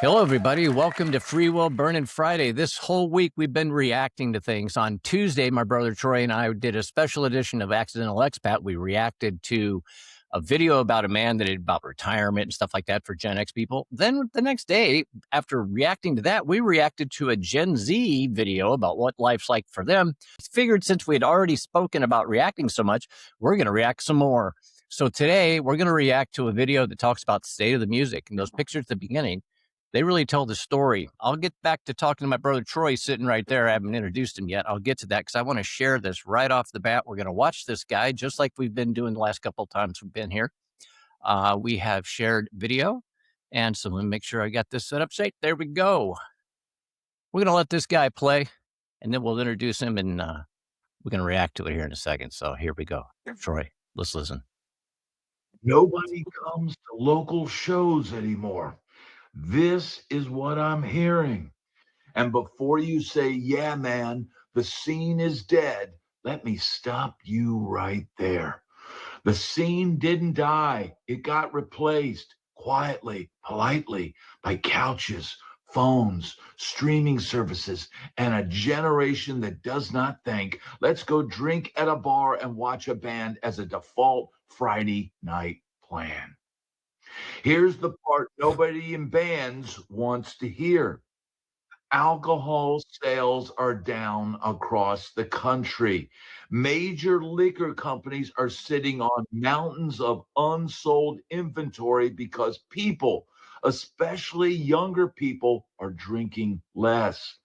Hello, everybody. Welcome to Free Will Burning Friday. This whole week, we've been reacting to things. On Tuesday, my brother Troy and I did a special edition of Accidental Expat. We reacted to a video about a man that had about retirement and stuff like that for Gen X people. Then the next day, after reacting to that, we reacted to a Gen Z video about what life's like for them. Figured since we had already spoken about reacting so much, we're going to react some more. So today, we're going to react to a video that talks about the state of the music. And those pictures at the beginning, they really tell the story. I'll get back to talking to my brother Troy sitting right there. I haven't introduced him yet. I'll get to that because I want to share this right off the bat. We're going to watch this guy just like we've been doing the last couple of times we've been here. We have shared video. And so let me make sure I got this set up straight. There we go. We're going to let this guy play and then we'll introduce him and we're going to react to it here in a second. So here we go. Troy, let's listen. Nobody comes to local shows anymore. This is what I'm hearing. And before you say, yeah, man, the scene is dead, let me stop you right there. The scene didn't die. It got replaced quietly, politely by couches, phones, streaming services, and a generation that does not think, let's go drink at a bar and watch a band as a default Friday night plan. Here's the part nobody in bands wants to hear. Alcohol sales are down across the country. Major liquor companies are sitting on mountains of unsold inventory because people, especially younger people, are drinking less.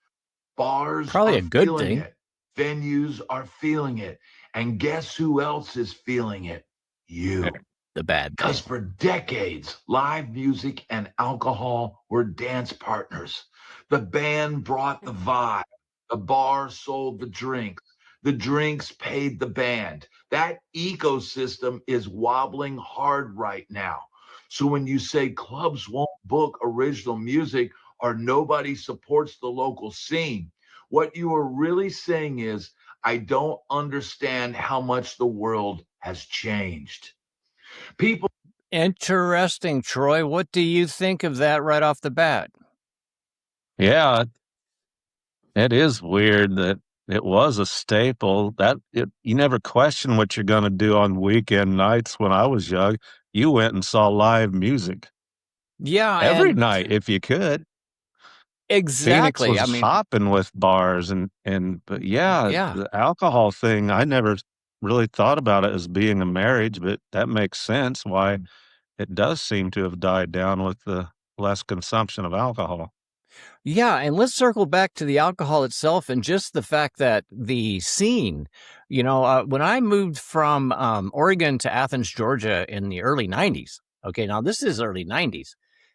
Bars Probably are a good feeling thing. it. Venues are feeling it. And guess who else is feeling it? You. The bad thing. Because for decades, live music and alcohol were dance partners. The band brought the vibe. The bar sold the drinks paid the band. That ecosystem is wobbling hard right now. So when you say clubs won't book original music or nobody supports the local scene, what you are really saying is, I don't understand how much the world has changed. People. Interesting, Troy. What do you think of that right off the bat? Yeah, it is weird that it was a staple. You never question what you're going to do on weekend nights. When I was young, you went and saw live music. Yeah, every night if you could. Exactly. Phoenix was hopping with bars but yeah, the alcohol thing, I never really thought about it as being a marriage, but that makes sense why it does seem to have died down with the less consumption of alcohol. Yeah, and let's circle back to the alcohol itself and just the fact that the scene, when I moved from Oregon to Athens, Georgia in the early 90s, okay, now this is early 90s.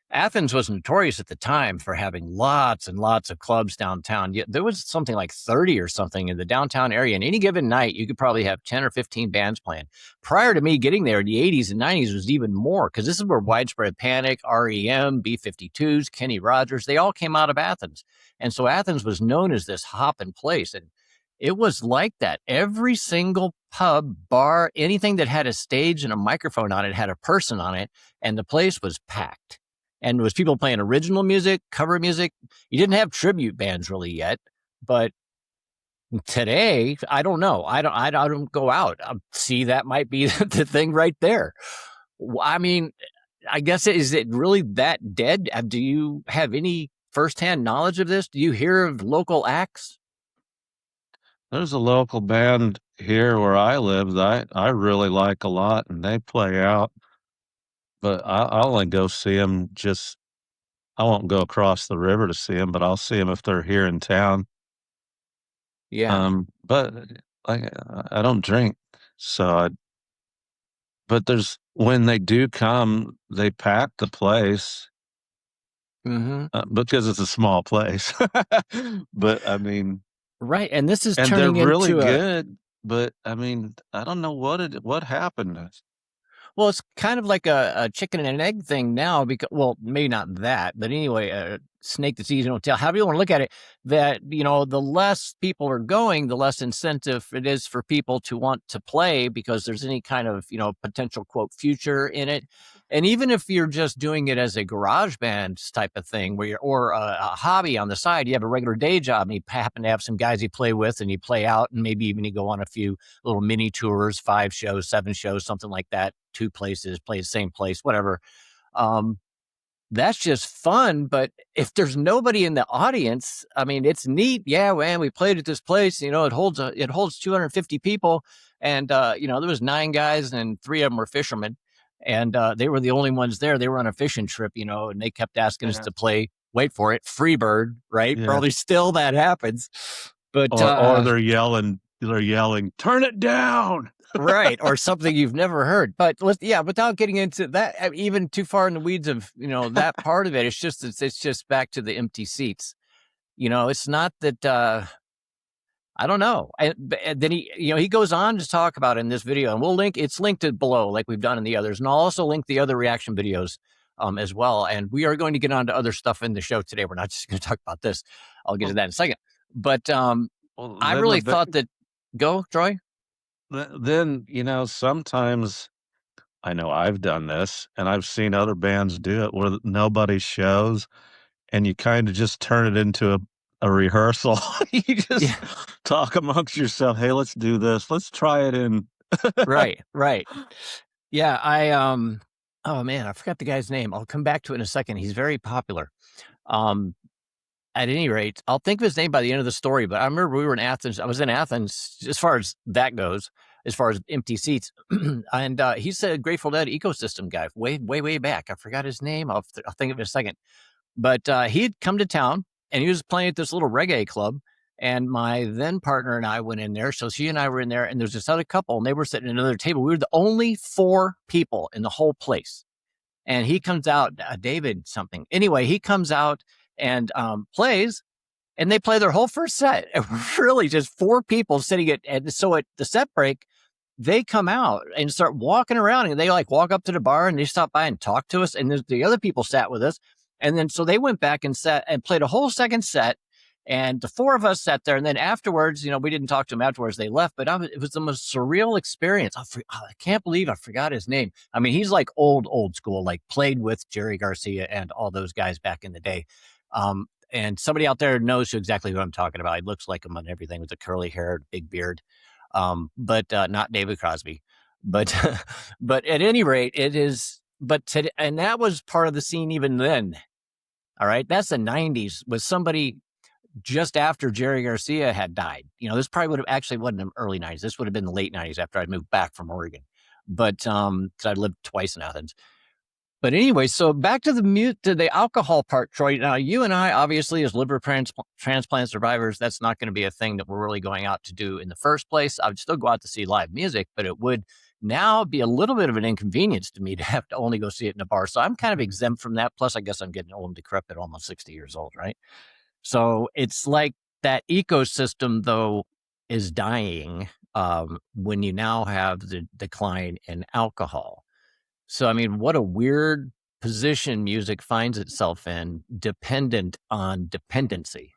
Athens was notorious at the time for having lots and lots of clubs downtown. There was something like 30 or something in the downtown area. And any given night, you could probably have 10 or 15 bands playing. Prior to me getting there in the 80s and 90s was even more because this is where Widespread Panic, REM, B-52s, Kenny Rogers, they all came out of Athens. And so Athens was known as this hopping place. And it was like that. Every single pub, bar, anything that had a stage and a microphone on it had a person on it, and the place was packed. And there was people playing original music, cover music. You didn't have tribute bands really yet, but today, I don't know. I don't go out. See, that might be the thing right there. I mean, I guess, is it really that dead? Do you have any firsthand knowledge of this? Do you hear of local acts? There's a local band here where I live that I really like a lot, and they play out. But I'll only go see them I won't go across the river to see them, but I'll see them if they're here in town. Yeah. But I don't drink, but when they do come, they pack the place. Because it's a small place. But I mean, right. And this is and turning they're really into good. But I mean, I don't know what happened. Well, it's kind of like a chicken and an egg thing now because, well, maybe not that, but anyway, a snake that's easy to tell. However you want to look at it, that, the less people are going, the less incentive it is for people to want to play because there's any kind of, potential quote future in it. And even if you're just doing it as a garage band type of thing, where or a hobby on the side, you have a regular day job, and you happen to have some guys you play with, and you play out, and maybe even you go on a few little mini tours, 5 shows, 7 shows, something like that, 2 places, play the same place, whatever. That's just fun. But if there's nobody in the audience, I mean, it's neat. Yeah, man, we played at this place. You know, it holds 250 people, and you know, there was 9 guys, and 3 of them were fishermen, and they were the only ones there. They were on a fishing trip, you know, and they kept asking us to play. Wait for it, Freebird, right? Yeah. Probably still that happens, but or they're yelling, turn it down. right, or something you've never heard. But without getting into that, even too far in the weeds of, you know, that part of it, it's just back to the empty seats. You know, it's not that I don't know. And then he goes on to talk about it in this video, and it's linked it below like we've done in the others, and I'll also link the other reaction videos as well. And we are going to get on to other stuff in the show today. We're not just going to talk about this. I'll get to that in a second. But I really thought that. Go, Troy. Then, you know, sometimes I know I've done this, and I've seen other bands do it where nobody shows, and you kind of just turn it into a rehearsal. You just talk amongst yourself. Hey, let's do this. Let's try it in. Right. Yeah, oh man, I forgot the guy's name. I'll come back to it in a second. He's very popular. At any rate, I'll think of his name by the end of the story, but I remember we were in Athens. I was in Athens as far as that goes, as far as empty seats. And he's a Grateful Dead ecosystem guy way back. I forgot his name. I'll think of it in a second. But he had come to town, and he was playing at this little reggae club. And my then partner and I went in there. So she and I were in there, and there's this other couple, and they were sitting at another table. We were the only 4 people in the whole place. And he comes out, David something. Anyway, he comes out and plays, and they play their whole first set. Really just 4 people sitting and so at the set break, they come out and start walking around, and they like walk up to the bar, and they stop by and talk to us. And the other people sat with us. And then so they went back and sat and played a whole second set. And the 4 of us sat there. And then afterwards, you know, we didn't talk to them afterwards. They left, but it was the most surreal experience. I can't believe I forgot his name. I mean, he's like old school, like played with Jerry Garcia and all those guys back in the day. And somebody out there knows exactly who I'm talking about. He looks like him on everything with the curly hair, big beard. But not David Crosby. But but at any rate, it is. But today, and that was part of the scene even then. All right, that's the 90s. Was somebody just after Jerry Garcia had died? You know, this probably would have actually wasn't the early 90s. This would have been the late 90s after I moved back from Oregon. But because I lived twice in Athens. But anyway, so back to the alcohol part, Troy. Now, you and I, obviously, as liver transplant survivors, that's not going to be a thing that we're really going out to do in the first place. I would still go out to see live music, but it would now be a little bit of an inconvenience to me to have to only go see it in a bar. So I'm kind of exempt from that. Plus, I guess I'm getting old and decrepit, almost 60 years old, right? So it's like that ecosystem, though, is dying when you now have the decline in alcohol. So, I mean, what a weird position music finds itself in, dependent on dependency.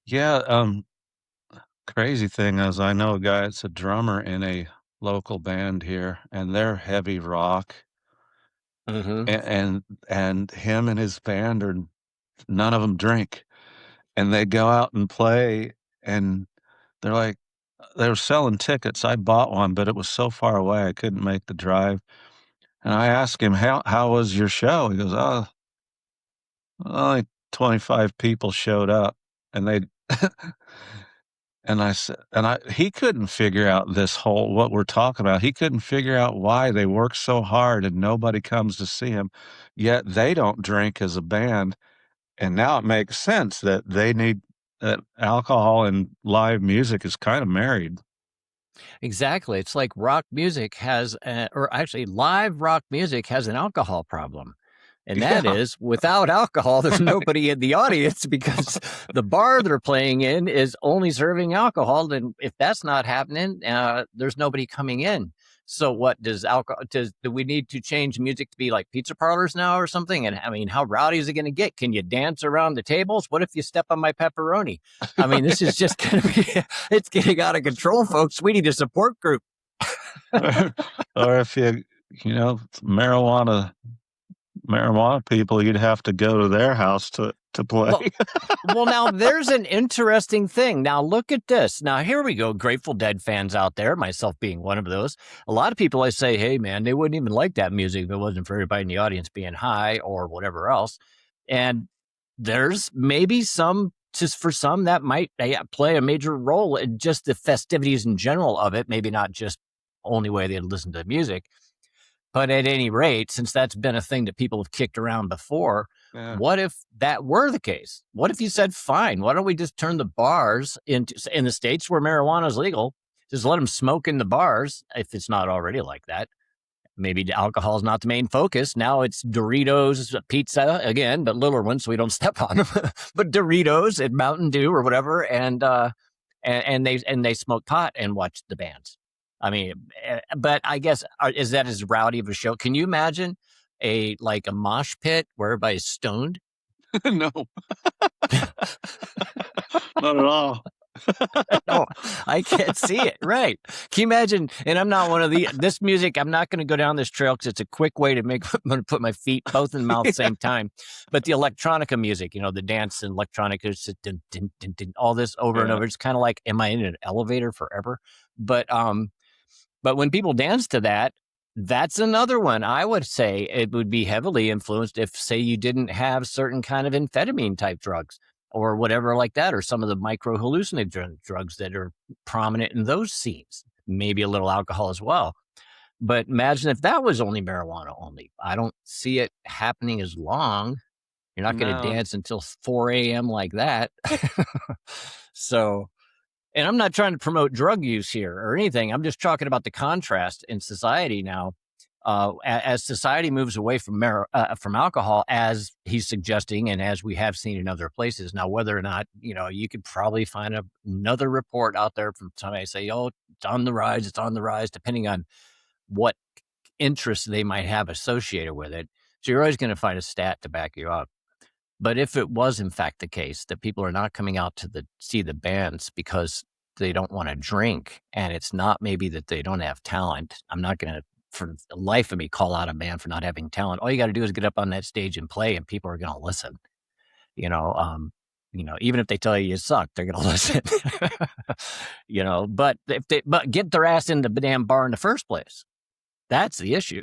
Yeah. Crazy thing is, I know a guy that's a drummer in a local band here, and they're heavy rock. Mm-hmm. And him and his band are none of them drink, and they go out and play, and they're like, they were selling tickets. I bought one, but it was so far away I couldn't make the drive. And I asked him, how was your show? He goes, oh, only 25 people showed up, and they and I said, he couldn't figure out what we're talking about. He couldn't figure out why they work so hard and nobody comes to see him, yet they don't drink as a band. And now it makes sense that they need that alcohol and live music is kind of married. Exactly. It's like rock music has, or actually live rock music has an alcohol problem. And that is, without alcohol, there's nobody in the audience because the bar they're playing in is only serving alcohol. And if that's not happening, there's nobody coming in. So what do we need to change music to be like pizza parlors now or something? And I mean, how rowdy is it going to get? Can you dance around the tables? What if you step on my pepperoni? I mean, this is just going to be, it's getting out of control, folks. We need a support group. Or if you marijuana people, you'd have to go to their house to play. Well, now there's an interesting thing. Now look at this. Now here we go. Grateful Dead fans out there, myself being one of those. A lot of people I say, hey man, they wouldn't even like that music if it wasn't for everybody in the audience being high or whatever else. And there's maybe just for some that might play a major role in just the festivities in general of it. Maybe not just only way they'd listen to the music. But at any rate, since that's been a thing that people have kicked around before, what if that were the case? What if you said, fine, why don't we just turn the bars in the states where marijuana is legal? Just let them smoke in the bars if it's not already like that. Maybe alcohol is not the main focus. Now it's Doritos, pizza again, but littler ones so we don't step on them. But Doritos and Mountain Dew or whatever, and they smoke pot and watch the bands. I mean, but I guess, is that as rowdy of a show? Can you imagine a mosh pit where everybody's stoned? No. Not at all. No, I can't see it. Right. Can you imagine? And I'm not one of this music. I'm not going to go down this trail because it's a quick way to I'm going to put my feet both in the mouth at the same time. But the electronica music, the dance and electronica, all this over and over. It's kind of like, am I in an elevator forever? But when people dance to that, that's another one. I would say it would be heavily influenced if, say, you didn't have certain kind of amphetamine type drugs or whatever like that, or some of the micro hallucinogenic drugs that are prominent in those scenes, maybe a little alcohol as well. But imagine if that was only marijuana only. I don't see it happening as long. You're not going to dance until 4 a.m. like that. So... And I'm not trying to promote drug use here or anything. I'm just talking about the contrast in society now. As society moves away from alcohol, as he's suggesting, and as we have seen in other places. Now, whether or not, you could probably find another report out there from somebody say, oh, it's on the rise, depending on what interests they might have associated with it. So you're always going to find a stat to back you up. But if it was in fact the case that people are not coming out to see the bands because they don't want to drink, and it's not maybe that they don't have talent. I'm not going to, for the life of me, call out a band for not having talent. All you got to do is get up on that stage and play, and people are going to listen. Even if they tell you suck, they're going to listen. But but get their ass in the damn bar in the first place. That's the issue.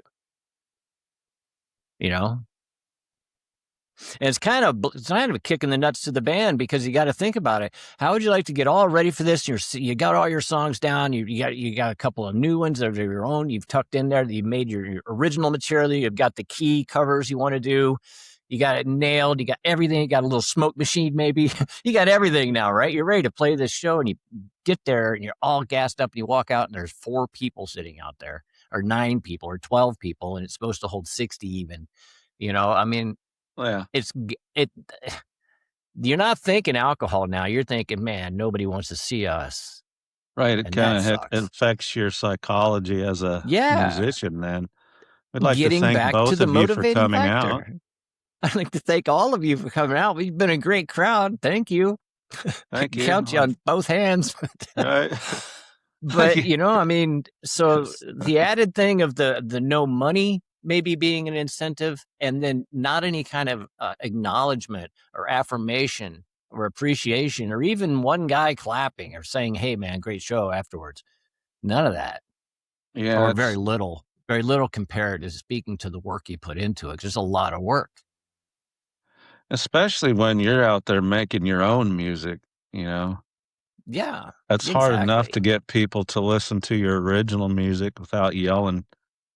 And it's kind of a kick in the nuts to the band, because you got to think about it. How would you like to get all ready for this? You got all your songs down. You got a couple of new ones that are your own. You've tucked in there. You've made your original material. You've got the key covers you want to do. You got it nailed. You got everything. You got a little smoke machine, maybe. You got everything now, right? You're ready to play this show, and you get there and you're all gassed up, and you walk out and there's 4 people sitting out there, or 9 people, or 12 people, and it's supposed to hold 60 even. I mean, yeah, you're not thinking alcohol now. You're thinking, man, nobody wants to see us. Right. It kind of affects your psychology as a musician. Then we'd like to thank both of you for coming out. I'd like to thank all of you for coming out. We've been a great crowd. Thank you. Thank you. Count you on both hands. Right. But I mean, so the added thing of the no money maybe being an incentive, and then not any kind of acknowledgement or affirmation or appreciation, or even one guy clapping or saying, hey man, great show afterwards. None of that. Yeah. Or very little compared to speaking to the work you put into it. There's a lot of work. Especially when you're out there making your own music, Yeah. That's hard enough to get people to listen to your original music without yelling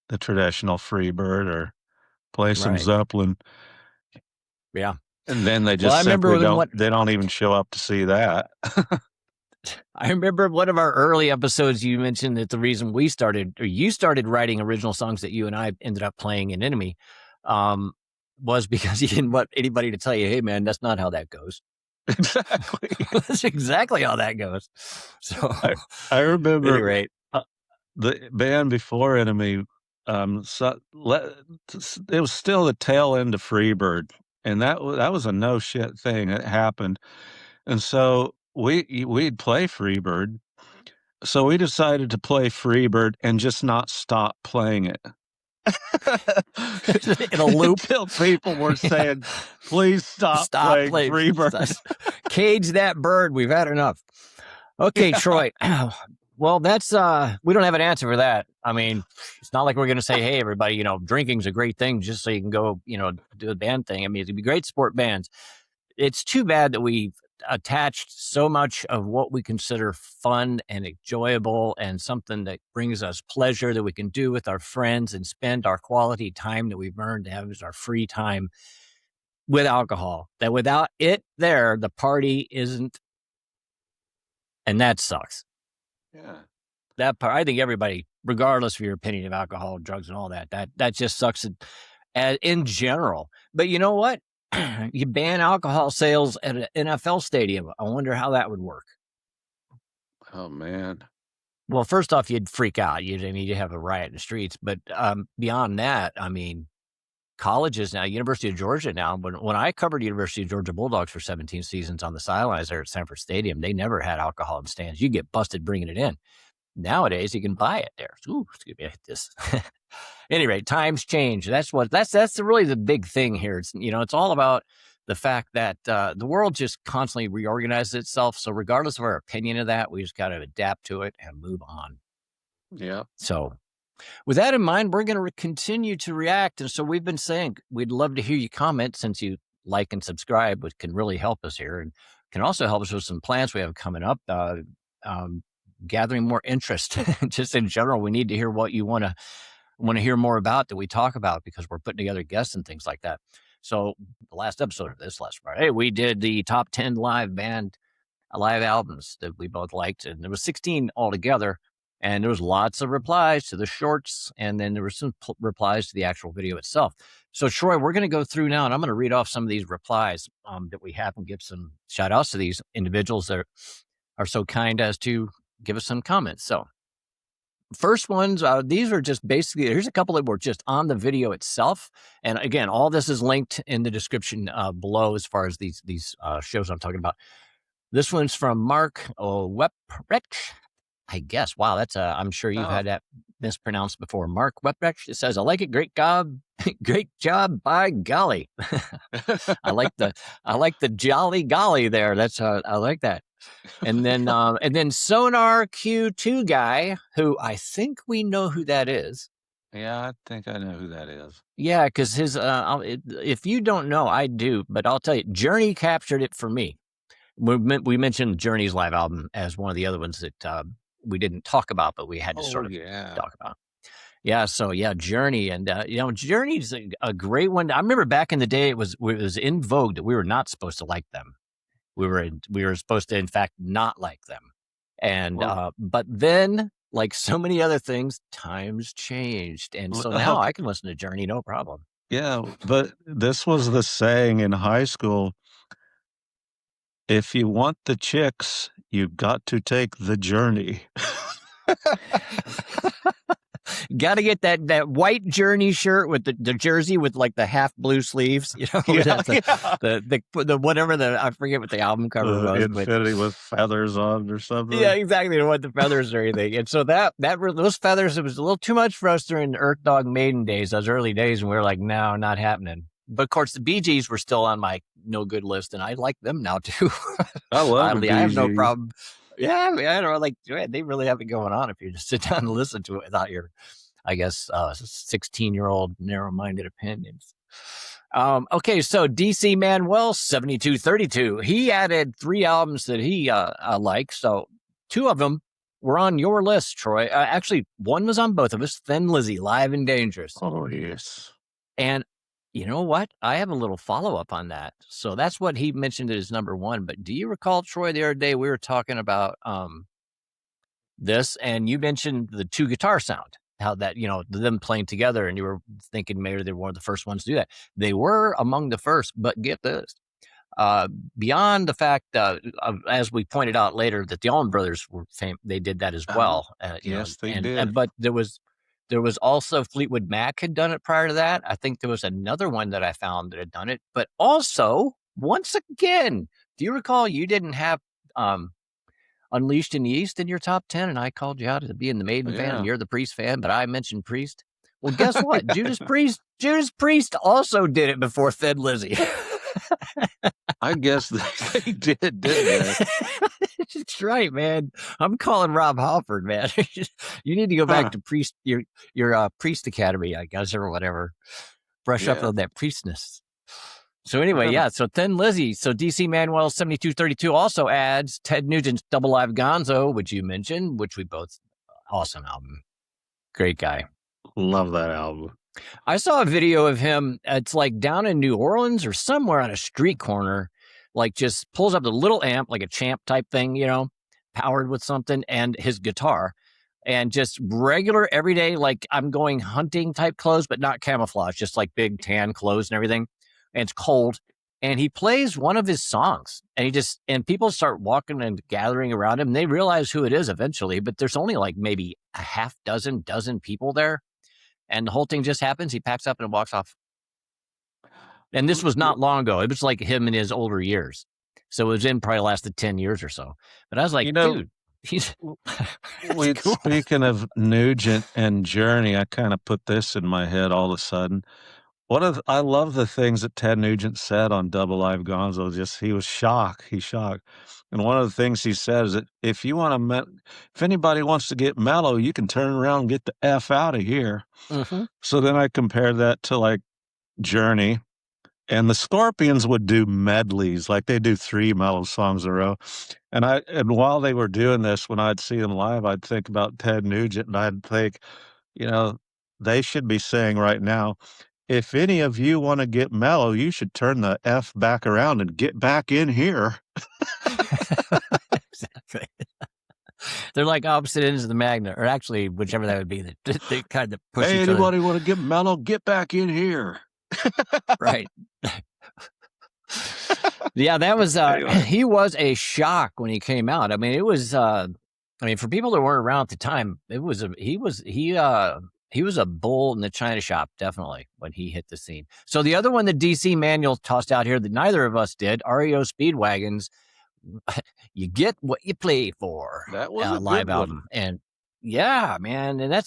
the traditional Freebird or play some Zeppelin. Yeah. And then they just they don't even show up to see that. I remember one of our early episodes, you mentioned that the reason you started writing original songs that you and I ended up playing in Enemy, was because you didn't want anybody to tell you, hey man, that's not how that goes. Exactly. That's exactly how that goes. So I remember at any rate, the band before Enemy, it was still the tail end of Freebird, and that was a no shit thing that happened. And so we'd play Freebird. So we decided to play Freebird and just not stop playing it. in a loop until people were saying, "Please stop playing play. Dreamers." Cage that bird. We've had enough. Okay, yeah. Troy. Well, that's we don't have an answer for that. I mean, it's not like we're going to say, "Hey, everybody, drinking's a great thing," just so you can go, do a band thing. I mean, it'd be great to support bands. It's too bad that we've attached so much of what we consider fun and enjoyable and something that brings us pleasure that we can do with our friends and spend our quality time that we've earned to have as our free time with alcohol. That without it there, the party isn't. And that sucks. Yeah. That part, I think everybody, regardless of your opinion of alcohol, drugs, and all that just sucks in general. But you know what? You ban alcohol sales at an NFL stadium. I wonder how that would work. Oh, man. Well, first off, you'd freak out. You'd have a riot in the streets. But beyond that, I mean, colleges now, University of Georgia now, when I covered University of Georgia Bulldogs for 17 seasons on the sidelines there at Sanford Stadium, they never had alcohol in stands. You get busted bringing it in. Nowadays, you can buy it there. Ooh, excuse me, I hit this. Anyway, times change. That's really the big thing here. It's all about the fact that the world just constantly reorganizes itself. So regardless of our opinion of that, we just got to adapt to it and move on. Yeah. So with that in mind, we're going to continue to react. And so we've been saying we'd love to hear you comment, since you like and subscribe, which can really help us here and can also help us with some plans we have coming up. Gathering more interest just in general. We need to hear what you want to hear more about that we talk about, because we're putting together guests and things like that. So the last episode of this last Friday, we did the top 10 live albums that we both liked. And there was 16 altogether. And there was lots of replies to the shorts. And then there were some replies to the actual video itself. So Troy, we're going to go through now, and I'm going to read off some of these replies that we have and give some shout outs to these individuals that are so kind as to give us some comments. So first ones, these are just basically, here's a couple that were just on the video itself. And again, all this is linked in the description below as far as these shows I'm talking about. This one's from Mark Weprech, I guess. Wow, that's I'm sure you've had that mispronounced before. Mark Weprech. It says, "I like it. Great job. Great job. By golly." I like the jolly golly there. That's I like that. And then Sonar Q2 guy, who I think we know who that is. Yeah, I think I know who that is. Yeah, because his if you don't know, I do, but I'll tell you, Journey captured it for me. We mentioned Journey's live album as one of the other ones that we didn't talk about, but we had to sort of talk about. Yeah, so yeah, Journey, and Journey's a great one. I remember back in the day, it was in vogue that we were not supposed to like them. We were supposed to, in fact, not like them. And but then, like so many other things, times changed, and so now I can listen to Journey no problem. Yeah, but this was the saying in high school: if you want the chicks, you've got to take the journey. Got to get that white Journey shirt with the jersey with like the half blue sleeves, the whatever I forget what the album cover was. Infinity with feathers on or something. Yeah, exactly. What the feathers or anything. And so those feathers, it was a little too much for us during the Earth Dog Maiden days, those early days, and we were like, no, not happening. But of course, the Bee Gees were still on my no good list, and I like them now too. I love the Bee Gees. I have no problem. Yeah, I mean, I don't know, like they really have it going on if you just sit down and listen to it without your, I guess, 16-year-old narrow-minded opinions. Okay, so DC Manuel 7232, he added 3 albums that he liked. So 2 of them were on your list, Troy. Actually, one was on both of us. Thin Lizzy, Live and Dangerous. Oh yes. And you know what? I have a little follow-up on that. So that's what he mentioned as number 1. But do you recall, Troy, the other day we were talking about this, and you mentioned the 2 guitar sound, how that, them playing together, and you were thinking maybe they were one of the first ones to do that. They were among the first, but get this. Beyond the fact, as we pointed out later, that the Allman Brothers were they did that as well. Yes, they did. But there was also Fleetwood Mac had done it prior to that. I think there was another one that I found that had done it. But also, once again, do you recall you didn't have Unleashed in the East in your top 10, and I called you out as being the Maiden fan, and you're the Priest fan, but I mentioned Priest? Well, guess what? Judas Priest also did it before Thin Lizzy. I guess they did, didn't they? That's right, man. I'm calling Rob Halford, man. You need to go back to your priest academy, I guess, or whatever. Brush up on that priestness. So anyway, yeah. So Thin Lizzy. So DC Manuel 7232 also adds Ted Nugent's Double Live Gonzo, which you mentioned, which we both awesome album. Great guy. Love that album. I saw a video of him. It's like down in New Orleans or somewhere on a street corner, like just pulls up the little amp, like a champ type thing, you know, powered with something, and his guitar, and just regular everyday, like I'm going hunting type clothes, but not camouflage, just like big tan clothes and everything. And it's cold. And he plays one of his songs, and people start walking and gathering around him. And they realize who it is eventually, but there's only like maybe a half dozen people there. And the whole thing just happens. He packs up and walks off. And this was not long ago. It was like him in his older years. So it was probably lasted 10 years or so. But I was like, dude, he's cool. Speaking of Nugent and Journey, I kind of put this in my head all of a sudden. I love the things that Ted Nugent said on Double Live Gonzo. Just he was shocked. He's shocked. And one of the things he says that if anybody wants to get mellow, you can turn around and get the F out of here. Mm-hmm. So then I compared that to like Journey, and the Scorpions would do medleys, like they do 3 mellow songs in a row. And while they were doing this, when I'd see them live, I'd think about Ted Nugent, and I'd think, you know, they should be saying right now, if any of you want to get mellow, you should turn the F back around and get back in here. Exactly. They're like opposite ends of the magnet, or actually, whichever that would be. They kind of push each other. Anybody want to get mellow? Get back in here. Right. Yeah, that was. He was a shock when he came out. I mean, it was. For people that weren't around at the time, he was a bull in the china shop, definitely, when he hit the scene. So the other one that DC Manuel tossed out here that neither of us did, REO Speedwagon's You Get What You Play For. That was a live good album. one. And yeah, man. And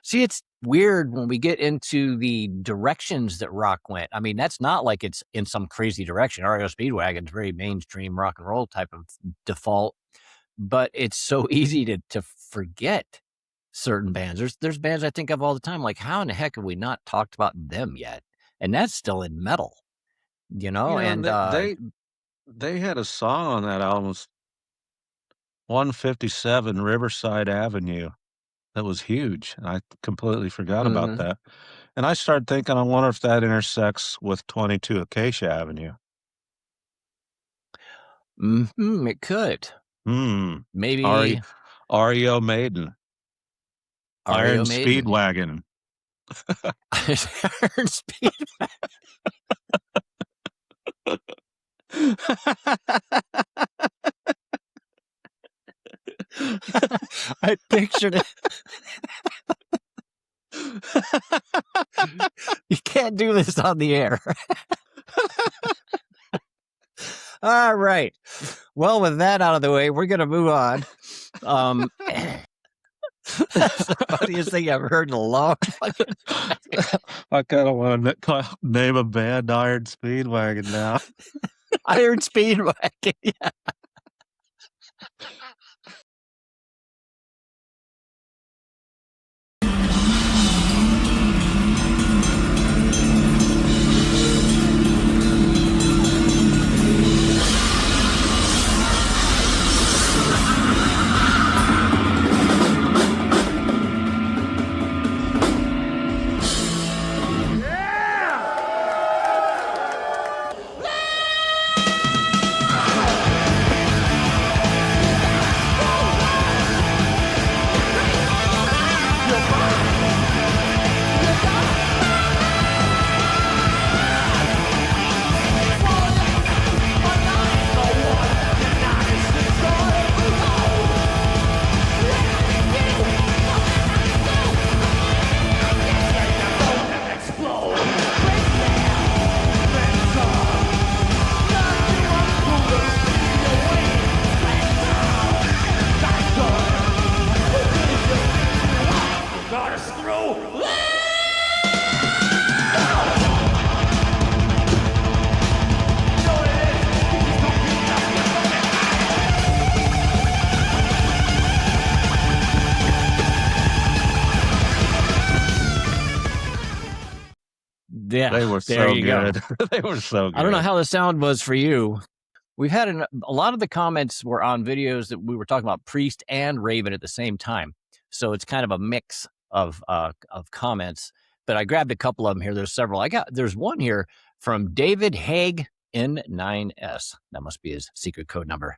see, it's weird when we get into the directions that rock went. I mean, that's not like it's in some crazy direction. REO Speedwagon's very mainstream rock and roll type of default, but it's so easy to forget certain bands. There's bands I think of all the time, like how in the heck have we not talked about them yet? And that's still in metal, you know? And they had a song on that album, 157 Riverside Avenue, that was huge. And I completely forgot about that. And I started thinking, I wonder if that intersects with 22 Acacia Avenue. It could. Maybe REO Maiden. Iron Speedwagon. Iron Speedwagon. I pictured it. You can't do this on the air. All right. Well, with that out of the way, we're going to move on. That's the funniest thing I've heard in a long fucking time. I kind of want to name a band Iron Speedwagon now. Iron Speedwagon, yeah. Yeah, They were there so you good. go. They were so good. I don't know how the sound was for you. We've had a lot of the comments were on videos that we were talking about Priest and Raven at the same time. So it's kind of a mix of comments. But I grabbed a couple of them here. There's several. There's one here from David Haig N9S. That must be his secret code number.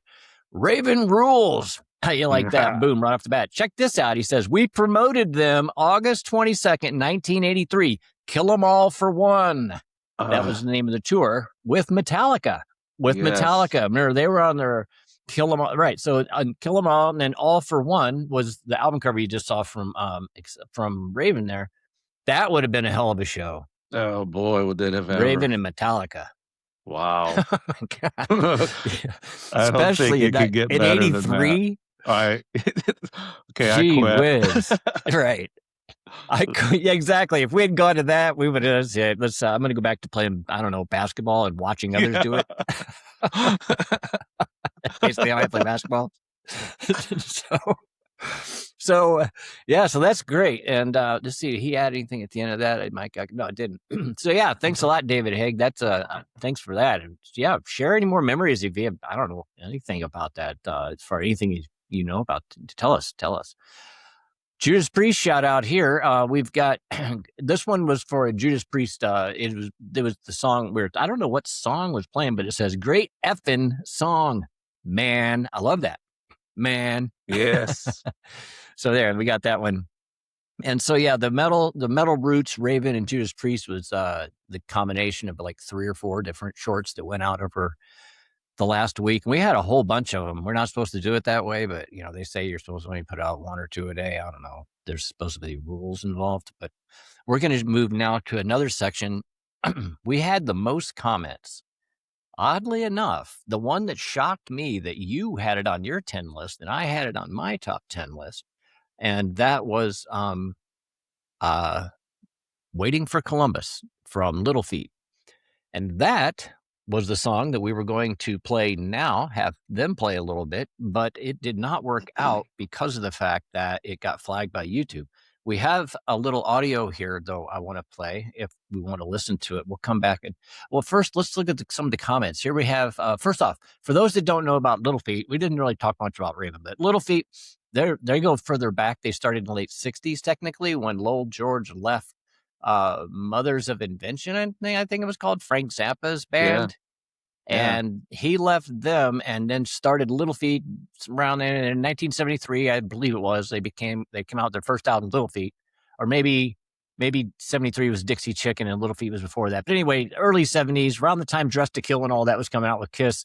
Raven rules. How you like that? Boom, right off the bat. Check this out. He says, we promoted them August 22nd, 1983. Kill 'em all for one. That was the name of the tour with Metallica. Metallica. Remember, they were on their Kill 'em All. Right. So Kill 'em All, and then All for One was the album cover you just saw from Raven there. That would have been a hell of a show. Oh, boy, would it have ever. Raven and Metallica. Wow. Oh, my God. I don't think you could get better than that. In 83? All right. Okay, Gee I quit. Whiz. Right. Yeah, exactly. If we had gone to that, we would have said, I'm going to go back to playing, I don't know, basketball and watching others do it. Basically, I play basketball. So that's great. And let's see, did he add anything at the end of that? No, it didn't. So yeah, thanks a lot, David Haig. That's thanks for that. And yeah, share any more memories if you have, I don't know, anything about that. As far as anything you know about, tell us. Judas Priest shout out here. We've got this one was for a Judas Priest. It was the song where I don't know what song was playing, but it says "Great effing song, man." I love that, man. Yes. So there, we got that one. And so yeah, the metal roots, Raven and Judas Priest was the combination of like 3 or 4 different shorts that went out over the last week. And we had a whole bunch of them. We're not supposed to do it that way, but they say you're supposed to only put out 1 or 2 a day. I don't know. There's supposed to be rules involved, but we're going to move now to another section. We had the most comments. Oddly enough, the one that shocked me that you had it on your 10 list and I had it on my top 10 list. And that was Waiting for Columbus from Little Feat. And that was the song that we were going to play now, have them play a little bit, but it did not work out because of the fact that it got flagged by YouTube. We have a little audio here, though, I want to play. If we want to listen to it, we'll come back. Well, first, let's look at some of the comments. Here we have, first off, for those that don't know about Little Feat, we didn't really talk much about Raven, but Little Feat, they go further back. They started in the late 60s, technically, when Lowell George left Mothers of Invention, I think it was called, Frank Zappa's band. Yeah. And he left them and then started Little Feat around in 1973, I believe it was. They came out their first album, Little Feat, or maybe 73 was Dixie Chicken and Little Feat was before that. But anyway, early 70s, around the time Dressed to Kill and all that was coming out with Kiss,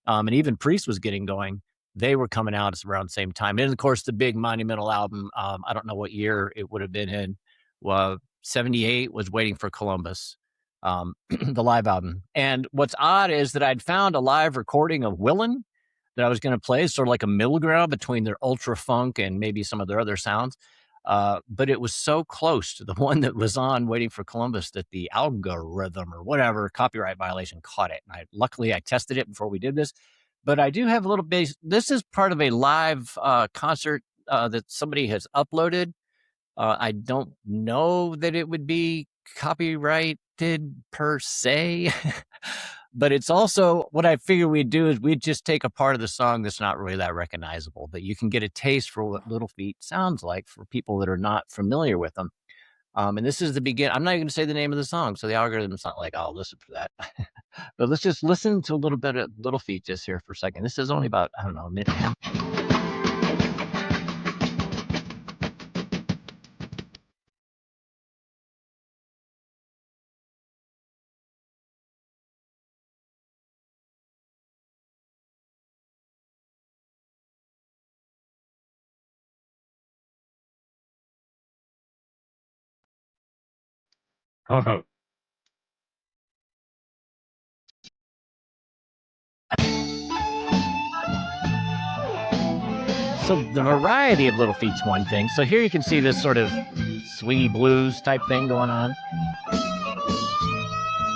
and even Priest was getting going. They were coming out around the same time. And of course, the big monumental album, I don't know what year it would have been in. 78 was Waiting for Columbus. The live album. And what's odd is that I'd found a live recording of Willin' that I was going to play, sort of like a middle ground between their ultra funk and maybe some of their other sounds. But it was so close to the one that was on Waiting for Columbus that the algorithm or whatever copyright violation caught it. And luckily I tested it before we did this, but I do have a little bit. This is part of a live concert that somebody has uploaded. I don't know that it would be copyrighted per se, but it's also what I figure we'd do is we'd just take a part of the song that's not really that recognizable, but you can get a taste for what Little Feat sounds like for people that are not familiar with them. And this is the begin. I'm not even going to say the name of the song, so the algorithm's not like, I'll listen for that. But let's just listen to a little bit of Little Feat just here for a second. This is only about, I don't know, a minute. Oh. So the variety of Little Feat's one thing. So here you can see this sort of swingy blues type thing going on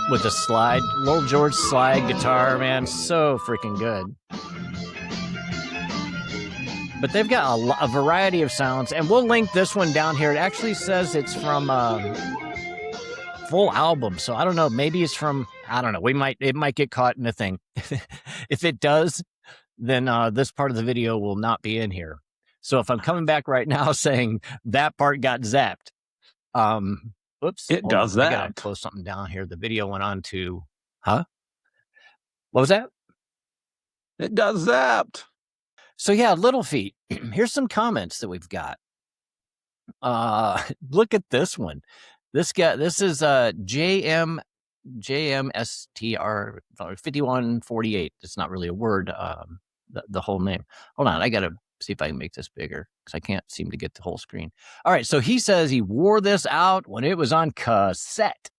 with the slide, Lowell George slide guitar, man, so freaking good. But they've got a variety of sounds, and we'll link this one down here. It actually says it's from full album. So I don't know. Maybe it's from, I don't know. It might get caught in a thing. If it does, then this part of the video will not be in here. So if I'm coming back right now saying that part got zapped, whoops, It does I gotta that. close something down here. The video went on to, huh? What was that? It does zapped. So yeah, Little Feat. Here's some comments that we've got. Look at this one. This is JMSTR 5148. It's not really a word, the whole name. Hold on, I gotta see if I can make this bigger because I can't seem to get the whole screen. All right, so he says he wore this out when it was on cassette.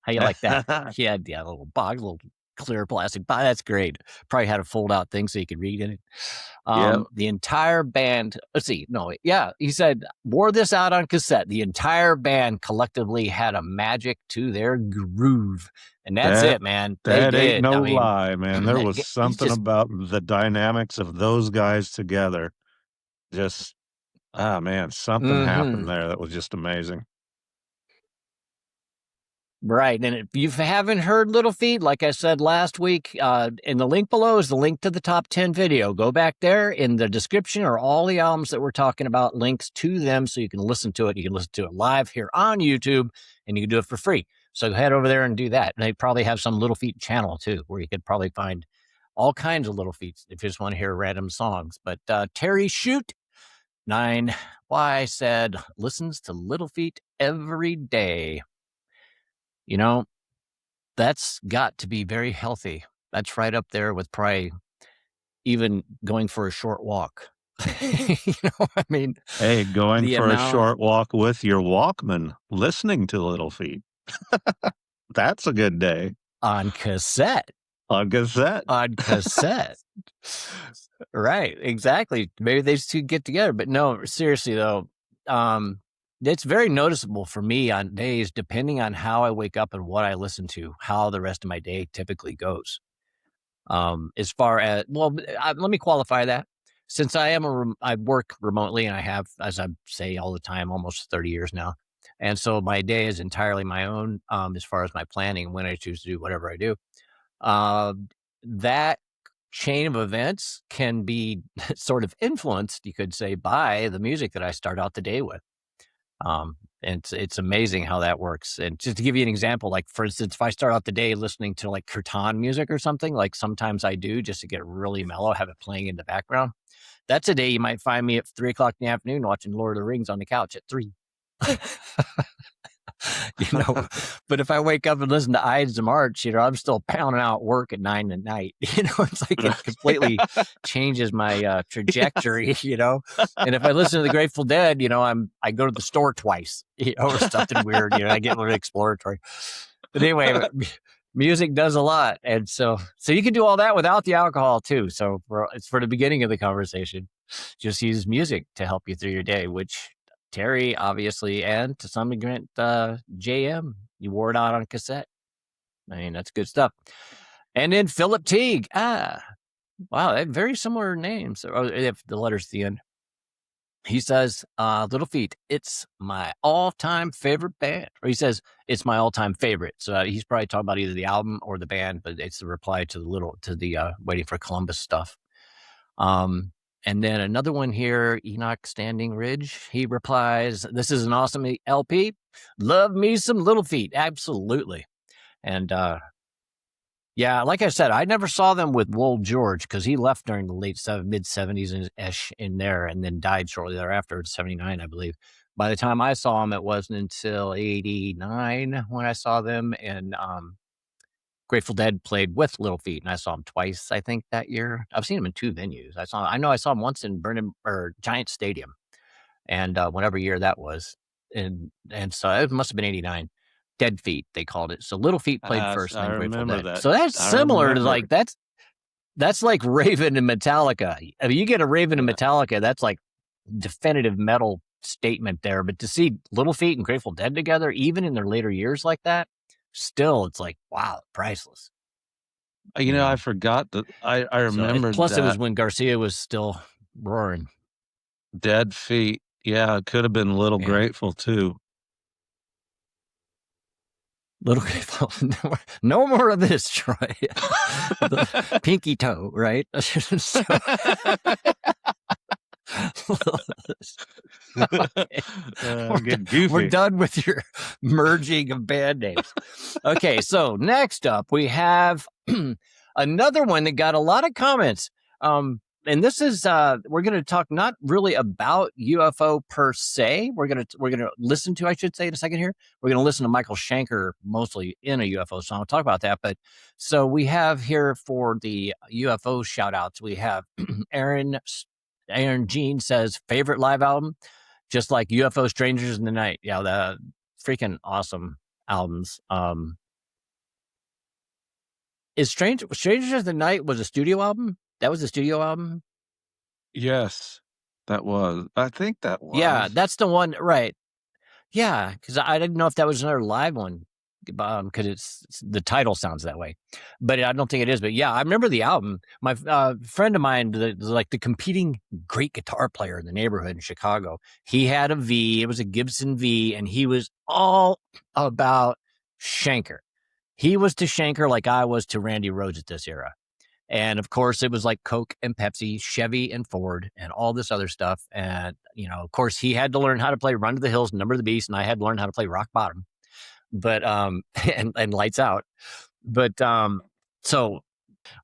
How you like that? He had a little box, little clear plastic box. That's great. Probably had a fold out thing so you could read in it. The entire band, he said, wore this out on cassette. The entire band collectively had a magic to their groove. And that's it, man. That ain't no lie, man. There was something about the dynamics of those guys together. Just, man, something happened there that was just amazing. Right. And if you haven't heard Little Feat, like I said last week, in the link below is the link to the top 10 video. Go back there. In the description are all the albums that we're talking about, links to them so you can listen to it. You can listen to it live here on YouTube, and you can do it for free. So head over there and do that. And they probably have some Little Feat channel too, where you could probably find all kinds of Little Feats if you just want to hear random songs. But Terry Shoot 9Y said, listens to Little Feat every day. You know, that's got to be very healthy. That's right up there with probably even going for a short walk. You know, I mean, hey, going for a short walk with your Walkman, listening to Little Feat. That's a good day. On cassette. On cassette. On cassette. Right, exactly. Maybe they two get together. But no, seriously, though, it's very noticeable for me on days, depending on how I wake up and what I listen to, how the rest of my day typically goes. As far as, let me qualify that. Since I work remotely and I have, as I say all the time, almost 30 years now. And so my day is entirely my own, as far as my planning, when I choose to do whatever I do. That chain of events can be sort of influenced, you could say, by the music that I start out the day with. And it's amazing how that works. And just to give you an example, like for instance, if I start out the day listening to like kirtan music or something, like sometimes I do just to get really mellow, have it playing in the background. That's a day you might find me at 3 o'clock in the afternoon watching Lord of the Rings on the couch at 3. You know, but if I wake up and listen to Ides of March, you know, I'm still pounding out work at 9 at night. You know, it's like it completely changes my trajectory, you know. And if I listen to the Grateful Dead, you know, I go to the store twice, you know, or something weird, you know, I get a little exploratory. But anyway, music does a lot. And so you can do all that without the alcohol too. So it's for the beginning of the conversation, just use music to help you through your day, which Terry, obviously, and to some extent, JM, you wore it out on cassette. I mean, that's good stuff. And then Philip Teague. Wow, they have very similar names. Oh, if the letters at the end. He says, Little Feat, it's my all-time favorite band. Or he says, it's my all-time favorite. So he's probably talking about either the album or the band, but it's the reply to the Waiting for Columbus stuff. And then another one here, Enoch Standing Ridge. He replies, this is an awesome LP. Love me some Little Feat. Absolutely. And yeah, like I said, I never saw them with Wold George because he left during the mid-70s-ish in there and then died shortly thereafter in 79, I believe. By the time I saw him, it wasn't until 89 when I saw them. And Grateful Dead played with Little Feat, and I saw him twice, I think, that year. I've seen him in 2 venues. I know I saw him once in Giant Stadium, and whatever year that was, and so it must have been 89. Dead Feet, they called it. So Little Feat played first, and then Grateful Dead. That. So that's similar to like that's like Raven and Metallica. I mean, you get a Raven and Metallica, that's like definitive metal statement there. But to see Little Feat and Grateful Dead together, even in their later years like that. Still, it's like, wow, priceless. You know, I forgot that. I remember. Plus, it was when Garcia was still roaring. Dead Feet. Yeah, it could have been a little Grateful too. Little no more of this, Troy. The pinky toe, right? Okay. We're done with your merging of band names. Okay, so next up we have another one that got a lot of comments. And this is we're going to talk not really about UFO per se. We're going to listen to, I should say, in a second here. We're going to listen to Michael Schenker mostly in a UFO song. I'll talk about that. But so we have here for the UFO shout outs, we have Aaron Jean says favorite live album, just like UFO Strangers in the Night. Yeah, the freaking awesome albums. Is Strangers in the Night was a studio album? That was a studio album? Yes, that was. I think that was. Yeah, that's the one, right. Yeah, because I didn't know if that was another live one, because it's the title sounds that way, but I don't think it is. But yeah, I remember the album. My friend of mine, like the competing great guitar player in the neighborhood in Chicago, he had a V. It was a Gibson V, and he was all about Schenker. He was to Schenker like I was to Randy Rhoads at this era. And of course, it was like Coke and Pepsi, Chevy and Ford, and all this other stuff. And, of course, he had to learn how to play Run to the Hills, Number of the Beast, and I had to learn how to play Rock Bottom, but and Lights Out. But so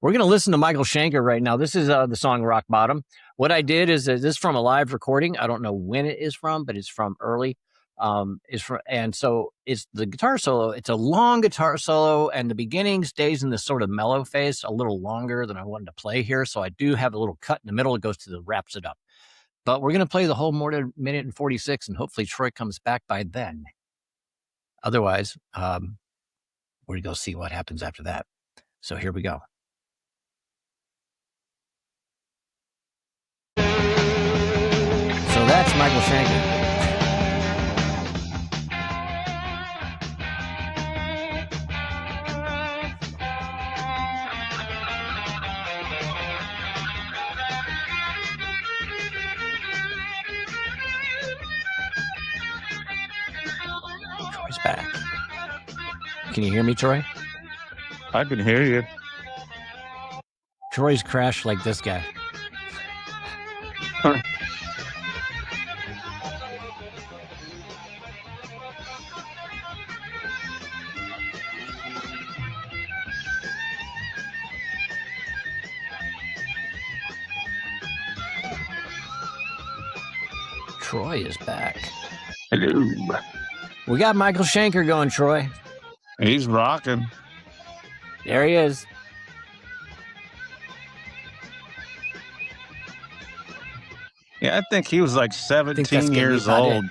we're going to listen to Michael Schenker right now. This is the song Rock Bottom. What I did is this is from a live recording. I don't know when it is from, but it's from early. And so it's the guitar solo. It's a long guitar solo, and the beginning stays in this sort of mellow phase a little longer than I wanted to play here. So I do have a little cut in the middle. It goes to the wraps it up. But we're going to play the whole more than minute and 46, and hopefully Troy comes back by then. Otherwise, we're going to go see what happens after that. So here we go. So that's Michael Schenker. Back. Can you hear me, Troy? I can hear you. Troy's crashed like this guy. Troy is back. Hello. We got Michael Schenker going, Troy. He's rocking. There he is. Yeah, I think he was like 17 years old.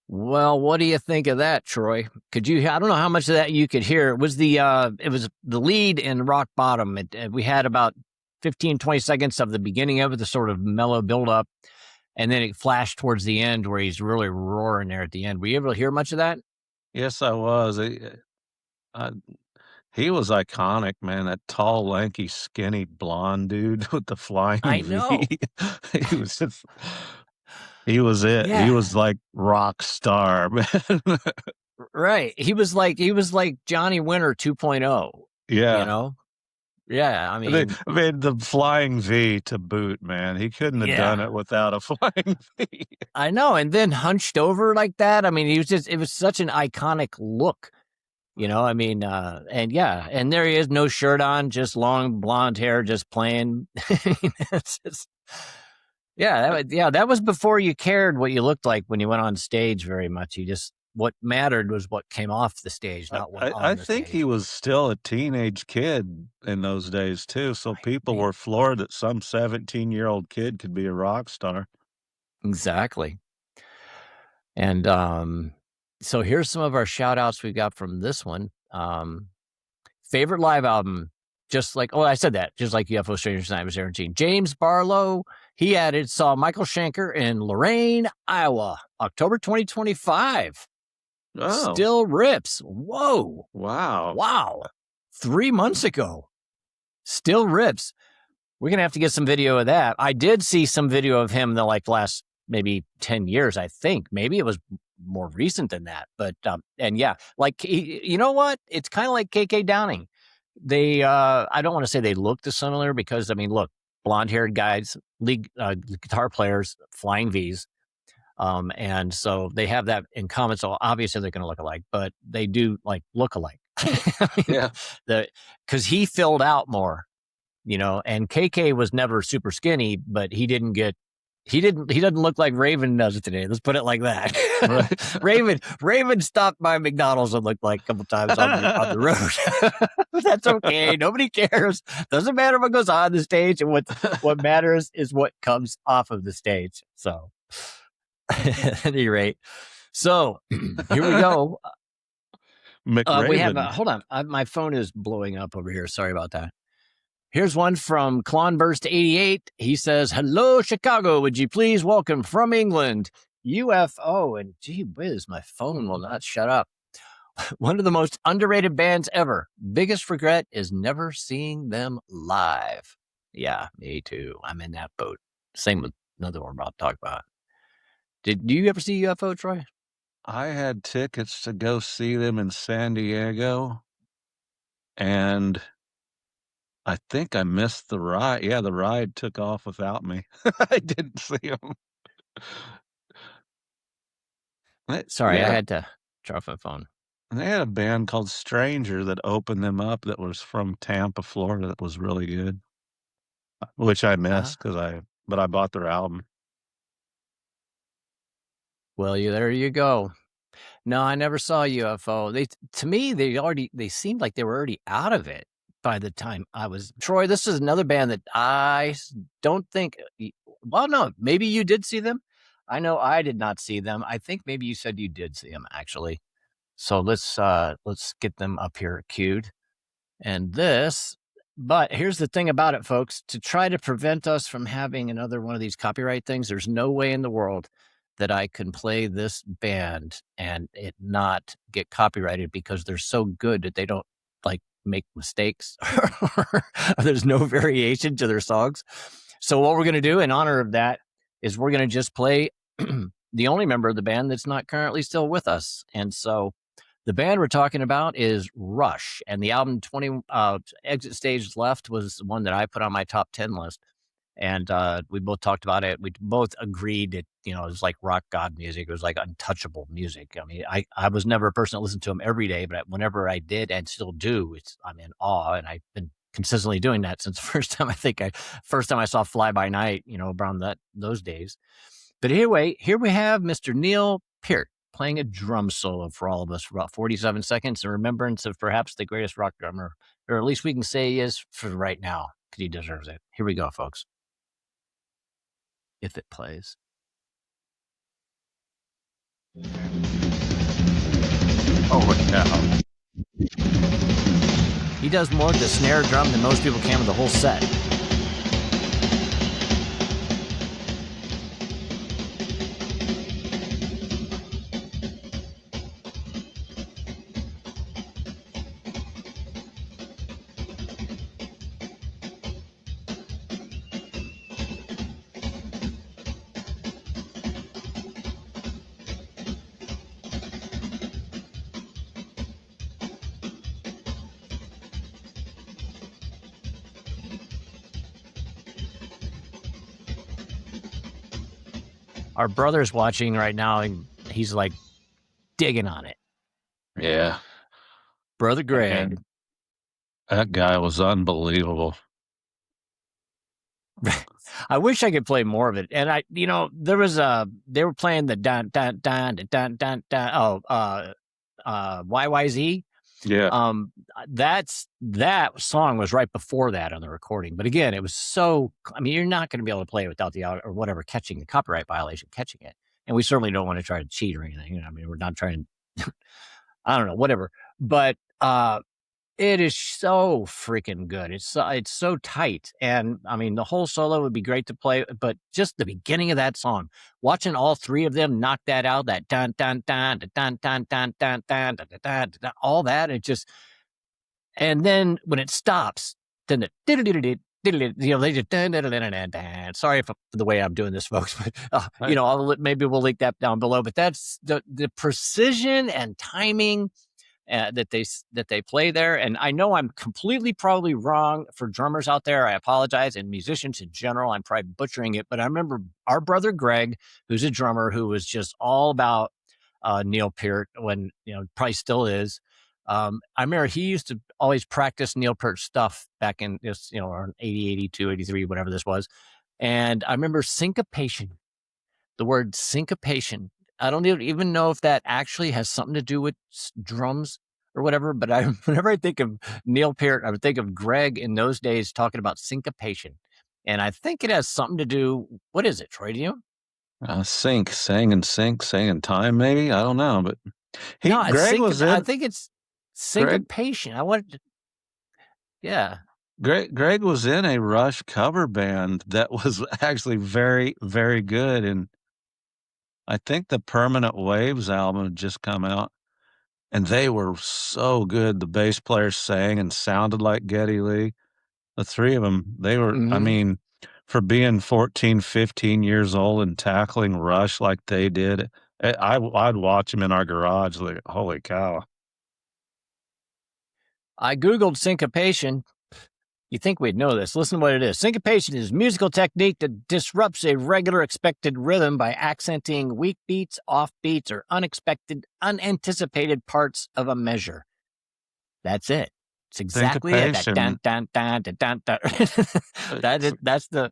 Well, what do you think of that, Troy? Could you? I don't know how much of that you could hear. It was the lead in Rock Bottom. We had about 15, 20 seconds of the beginning of it, the sort of mellow build up, and then it flashed towards the end where he's really roaring there at the end. Were you able to hear much of that? Yes, I was. He was iconic, man. That tall, lanky, skinny, blonde dude with the flying I know. V. He was it. Yeah. He was like rock star, man. Right. He was like Johnny Winter 2.0. Yeah. Yeah. I mean, the flying V to boot, man. He couldn't have done it without a flying V. I know. And then hunched over like that. I mean, it was such an iconic look. I mean, and there he is, no shirt on, just long blonde hair, just playing. It's just, that was before you cared what you looked like when you went on stage very much. What mattered was what came off the stage, not what. I think he was still a teenage kid in those days too. So people were floored that some 17-year-old kid could be a rock star. Exactly. And so here's some of our shout outs we got from this one. Favorite live album, just like I said that, just like UFO Strangers Night was Aaron Jean. James Barlow, he added, saw Michael Schenker in Lorain, Iowa, October 2025. Oh. Still rips. Whoa. Wow. 3 months ago. Still rips. We're going to have to get some video of that. I did see some video of him in the last maybe 10 years, I think. Maybe it was more recent than that. But, and yeah, you know what? It's kind of like KK Downing. They, I don't want to say they look similar because, I mean, look, blonde-haired guys, lead guitar players, flying Vs. And so they have that in common. So obviously they're going to look alike, but they do look alike. I mean, Yeah. Because he filled out more, and KK was never super skinny, but he doesn't look like Raven does today. Let's put it like that. Right. Raven stopped by McDonald's and looked like a couple times on the road. But that's okay. Nobody cares. Doesn't matter what goes on the stage, and what matters is what comes off of the stage. So at any rate, so here we go. We have hold on. My phone is blowing up over here. Sorry about that. Here's one from Clonburst88. He says, "Hello, Chicago. Would you please welcome from England UFO?" And gee whiz, my phone will not shut up. "One of the most underrated bands ever. Biggest regret is never seeing them live." Yeah, me too. I'm in that boat. Same with another one I'm about to talk about. Do you ever see UFO, Troy? I had tickets to go see them in San Diego, and I think I missed the ride. Yeah, the ride took off without me. I didn't see them. Sorry, I had to drop my phone. They had a band called Stranger that opened them up that was from Tampa, Florida, that was really good, which I missed but I bought their album. Well, there you go. No, I never saw UFO. To me, they seemed like they were already out of it by the time I was. Troy, this is another band that I don't think. Well, no, maybe you did see them. I know I did not see them. I think maybe you said you did see them actually. So let's get them up here queued. But here's the thing about it, folks. To try to prevent us from having another one of these copyright things, there's no way in the world that I can play this band and it not get copyrighted because they're so good that they don't make mistakes. There's no variation to their songs. So what we're going to do in honor of that is we're going to just play the only member of the band that's not currently still with us. And so the band we're talking about is Rush, and the album 20 Exit Stage Left was one that I put on my top 10 list. And we both talked about it. We both agreed that, it was like rock god music. It was like untouchable music. I mean, I was never a person that listened to them every day, but whenever I did and still do, I'm in awe. And I've been consistently doing that since the first time I saw Fly By Night, around those days. But anyway, here we have Mr. Neil Peart playing a drum solo for all of us for about 47 seconds in remembrance of perhaps the greatest rock drummer, or at least we can say he is for right now, because he deserves it. Here we go, folks. If it plays. Holy cow. He does more with the snare drum than most people can with the whole set. Our brother's watching right now, and he's like digging on it. Yeah. Brother Greg. That guy was unbelievable. I wish I could play more of it. And they were playing the dun dun dun dun dun dun. YYZ. Yeah. That song was right before that on the recording. But again, it was so, you're not going to be able to play it without or whatever, catching the copyright violation, catching it. And we certainly don't want to try to cheat or anything. We're not trying to, I don't know, whatever. But, it is so freaking good. It's so tight. And the whole solo would be great to play, but just the beginning of that song, watching all three of them knock that out, that dun dun dun dun dun dun dun dun dun dun, all that, And then when it stops, then the they just sorry for the way I'm doing this, folks, but maybe we'll link that down below. But that's the precision and timing that they play there. And I know I'm completely probably wrong for drummers out there. I apologize, and musicians in general. I'm probably butchering it, but I remember our brother Greg, who's a drummer, who was just all about Neil Peart when probably still is. I remember he used to always practice Neil Peart stuff back in this, around 80, 82, 83, whatever this was. And I remember syncopation, the word syncopation. I don't even know if that actually has something to do with drums or whatever, but whenever I think of Neil Peart, I would think of Greg in those days talking about syncopation. And I think it has something to do, what is it, Troy, do you? Sang in time, maybe? I don't know, but Greg was in. I think it's syncopation. Greg, I wanted to, yeah. Greg was in a Rush cover band that was actually very, very good. And I think the Permanent Waves album had just come out, and they were so good. The bass player sang and sounded like Geddy Lee. The three of them, they were, I mean, for being 14, 15 years old and tackling Rush like they did, I'd watch them in our garage like, holy cow. I Googled syncopation. You think we'd know this. Listen to what it is. Syncopation is a musical technique that disrupts a regular expected rhythm by accenting weak beats, off beats, or unexpected, unanticipated parts of a measure. That's it. It's exactly it. That dun, dun, dun, dun, dun, dun. That's the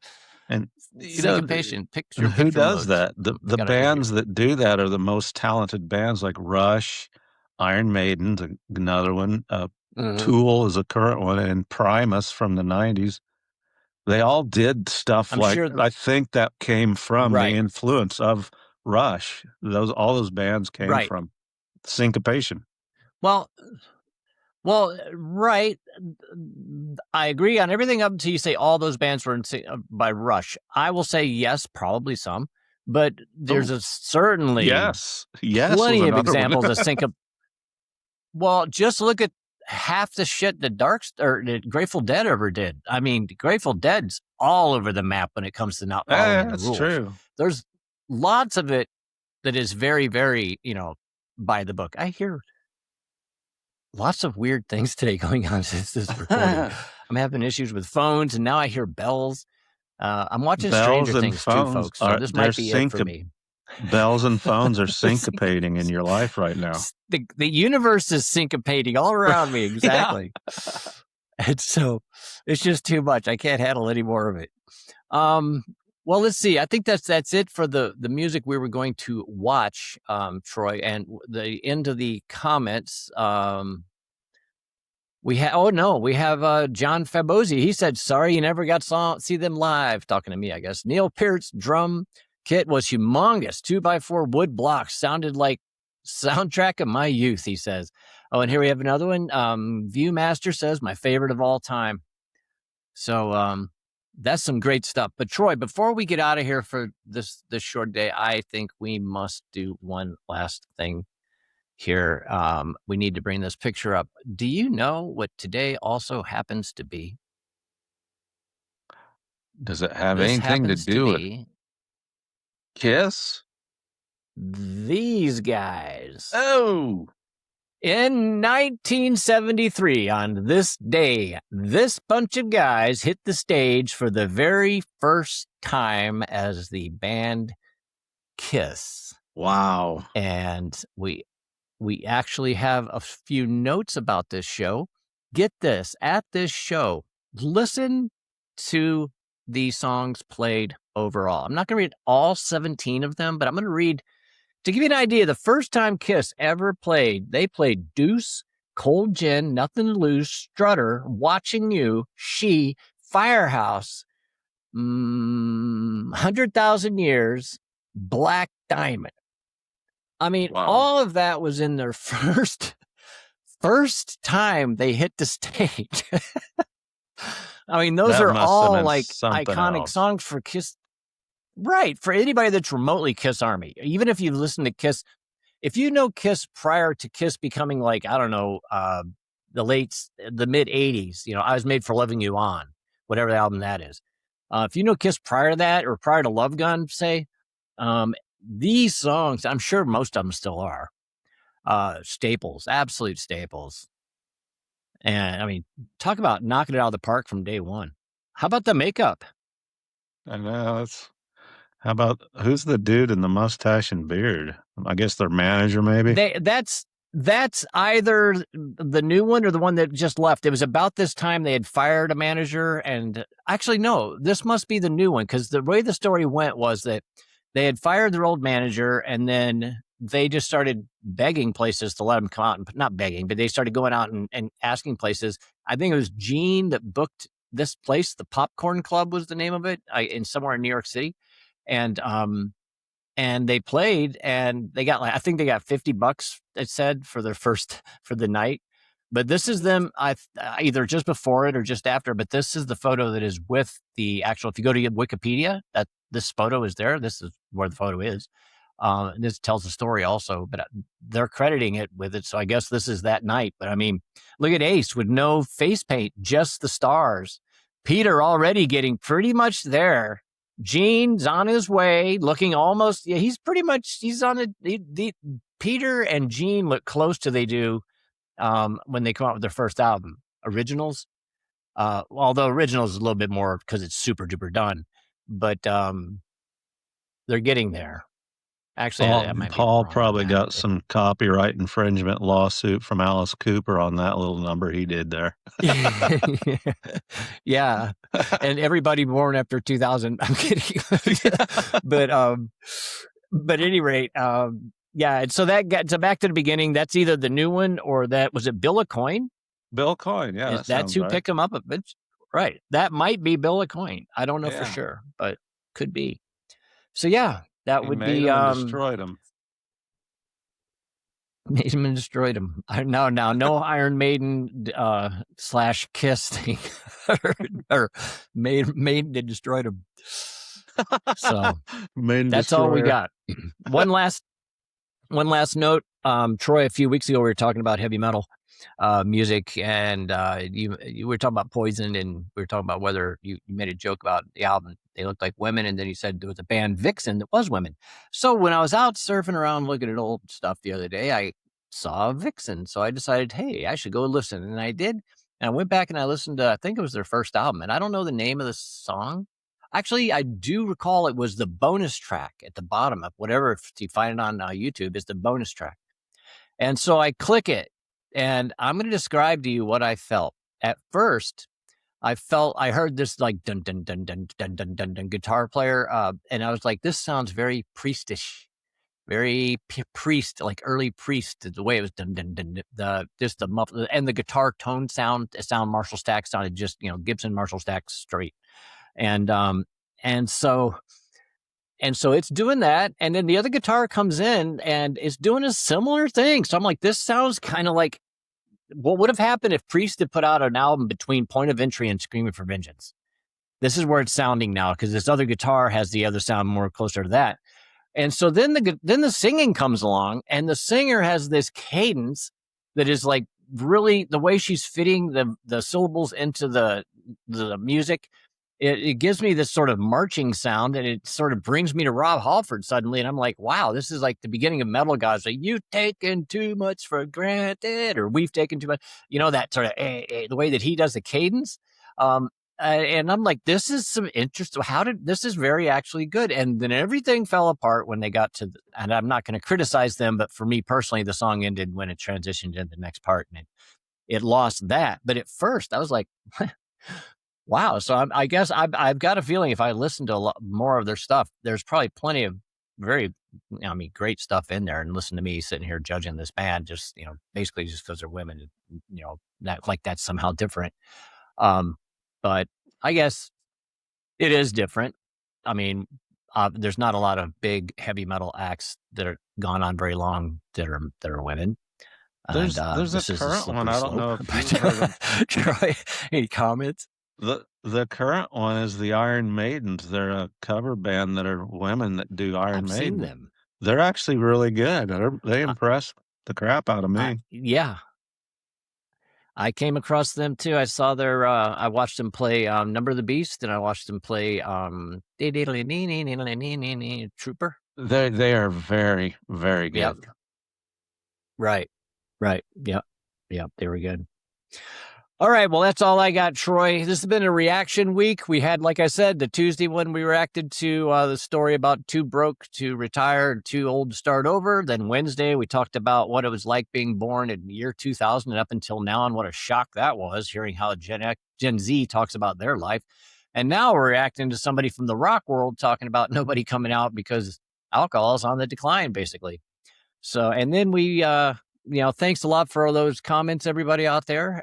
syncopation. Picture who does modes. that? The bands that do that are the most talented bands, like Rush, Iron Maidens, another one. Tool is a current one, and Primus from the 90s. They all did stuff I think that came from the influence of Rush. All those bands came from syncopation. Well, right. I agree on everything up until you say all those bands were by Rush. I will say yes, probably some, but there's certainly plenty of examples of syncopation. Well, just look at half the shit the Grateful Dead ever did. I mean, Grateful Dead's all over the map when it comes to not following the rules. That's true. There's lots of it that is very, very, by the book. I hear lots of weird things today going on since this recording. I'm having issues with phones, and now I hear bells. I'm watching Stranger Things too, folks, so this might be it for me. Bells and phones are syncopating in your life right now. The universe is syncopating all around me. Exactly. And so it's just too much. I can't handle any more of it. Well, let's see. I think that's it for the music we were going to watch, Troy, and the end of the comments. We have John Fabosi. He said, sorry you never got to see them live. Talking to me, I guess. Neil Peart's drum kit was humongous. 2x4 wood blocks. Sounded like soundtrack of my youth, he says. Oh, and here we have another one. Viewmaster says, my favorite of all time. So that's some great stuff. But Troy, before we get out of here for this short day, I think we must do one last thing here. We need to bring this picture up. Do you know what today also happens to be? Does it have anything to do with Kiss? These guys. Oh! In 1973, on this day, this bunch of guys hit the stage for the very first time as the band Kiss. Wow. And we actually have a few notes about this show. Get this, at this show, listen to the songs played overall. I'm not going to read all 17 of them, but I'm going to read, to give you an idea, the first time Kiss ever played, they played Deuce, Cold Gin, Nothing to Lose, Strutter, Watching You, She, Firehouse, 100,000 Years, Black Diamond. I mean, all of that was in their first time they hit the stage. I mean, those are all like iconic songs for Kiss. Right. For anybody that's remotely Kiss Army, even if you've listened to Kiss, if you know Kiss prior to Kiss becoming like, I don't know, the mid 80s. I Was Made for Loving You On, whatever the album that is. If you know Kiss prior to that or prior to Love Gun, say, these songs, I'm sure most of them still are staples, absolute staples. And I mean, talk about knocking it out of the park from day one. How about the makeup? I know. How about who's the dude in the mustache and beard? I guess their manager, maybe. That's either the new one or the one that just left. It was about this time they had fired a manager, and actually, no, this must be the new one, because the way the story went was that they had fired their old manager, and then they just started begging places to let them come out, and not begging, but they started going out and asking places. I think it was Gene that booked this place. The Popcorn Club was the name of it, in somewhere in New York City, and they played, and they got I think they got $50, it said, for the night. But this is them either just before it or just after, but this is the photo that is with the actual, if you go to Wikipedia, that this photo is there. This is where the photo is. This tells the story also, but they're crediting it with it. So I guess this is that night. But I mean, look at Ace with no face paint, just the stars. Peter already getting pretty much there. Gene's on his way, looking almost, he's on Peter and Gene look close to they do when they come out with their first album, Originals. Although Originals is a little bit more because it's super duper done, but they're getting there. Actually, Paul probably got some copyright infringement lawsuit from Alice Cooper on that little number he did there. Yeah. And everybody born after 2000. I'm kidding. But at any rate, yeah. And so back to the beginning. That's either the new one or was it Bill Aucoin? Bill Aucoin, yeah. That's who picked him up. Right. That might be Bill Aucoin. I don't know for sure, but could be. So yeah. That would be destroyed him. Made him and destroyed him. No Iron Maiden / Kiss thing, or made and destroyed him. So that's all we got. One last note. Troy, a few weeks ago we were talking about heavy metal music, and you were talking about Poison, and we were talking about whether you made a joke about the album. They looked like women, and then you said there was a band, Vixen, that was women. So when I was out surfing around looking at old stuff the other day, I saw Vixen. So I decided, hey, I should go listen. And I did. And I went back and I listened to, I think it was their first album. And I don't know the name of the song. Actually, I do recall it was the bonus track at the bottom of whatever, if you find it on YouTube, is the bonus track. And so I click it, and I'm going to describe to you what I felt. At first, I heard this like dun dun dun dun dun dun dun dun guitar player, and I was like, this sounds very priestish, very priest, like early priest. The way it was dun dun dun, the muffler and the guitar tone sound Marshall Stack sounded just Gibson Marshall Stack straight, and so it's doing that, and then the other guitar comes in and it's doing a similar thing. So I'm like, this sounds kind of like what would have happened if Priest had put out an album between Point of Entry and Screaming for Vengeance. This is where it's sounding now, because this other guitar has the other sound more closer to that. And so then the singing comes along, and the singer has this cadence that is like really the way she's fitting the syllables into the music. It gives me this sort of marching sound, and it sort of brings me to Rob Halford suddenly. And I'm like, wow, this is like the beginning of Metal Gods. Like, you've taken too much for granted, or we've taken too much, that sort of the way that he does the cadence. And I'm like, this is some interest. This is very actually good. And then everything fell apart when they got to, and I'm not going to criticize them, but for me personally, the song ended when it transitioned into the next part, and it lost that. But at first I was like, wow. So I guess I've got a feeling if I listen to a lot more of their stuff, there's probably plenty of great stuff in there. And listen to me sitting here judging this band, just, basically just because they're women, not like that's somehow different. But I guess it is different. I mean, there's not a lot of big heavy metal acts that are gone on very long that are women. There's a current one. I don't know if you've heard of Troy, any comments? The current one is the Iron Maidens. They're a cover band that are women that do Iron Maiden. Seen them. They're actually really good. They impress the crap out of me. Yeah. I came across them too. I saw their. I watched them play Number of the Beast, and I watched them play Trooper. They are very, very good. Yep. Right. Yep. They were good. All right, well, that's all I got, Troy. This has been a reaction week. We had, like I said, the Tuesday one, we reacted to the story about too broke to retire, too old to start over. Then Wednesday, we talked about what it was like being born in the year 2000 and up until now, and what a shock that was, hearing how Gen Z talks about their life. And now we're reacting to somebody from the rock world talking about nobody coming out because alcohol is on the decline, basically. So, and then we, thanks a lot for all those comments, everybody out there.